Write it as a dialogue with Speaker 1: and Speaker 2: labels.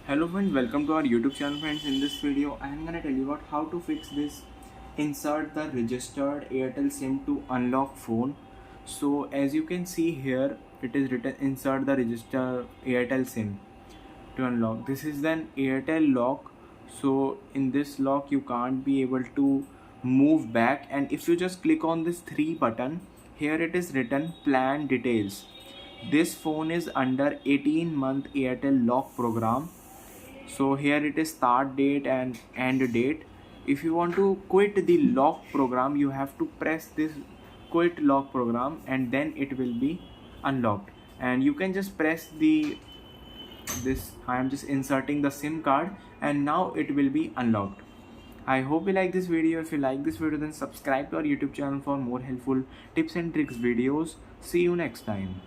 Speaker 1: Hello friends, welcome to our YouTube channel friends. In this video I am gonna tell you about how to fix this insert the registered Airtel SIM to unlock phone. So as you can see here, it is written insert the registered Airtel SIM to unlock. This is an Airtel lock. So in this lock you can't be able to move back, and if you just click on this 3 button, here it is written plan details. This phone is under 18-month Airtel lock program. So here it is start date and end date. If you want to quit the lock program, you have to press this quit lock program and then it will be unlocked. And you can just press this. I am just inserting the SIM card and now it will be unlocked. I hope you like this video. If you like this video, then subscribe to our YouTube channel for more helpful tips and tricks videos. See you next time.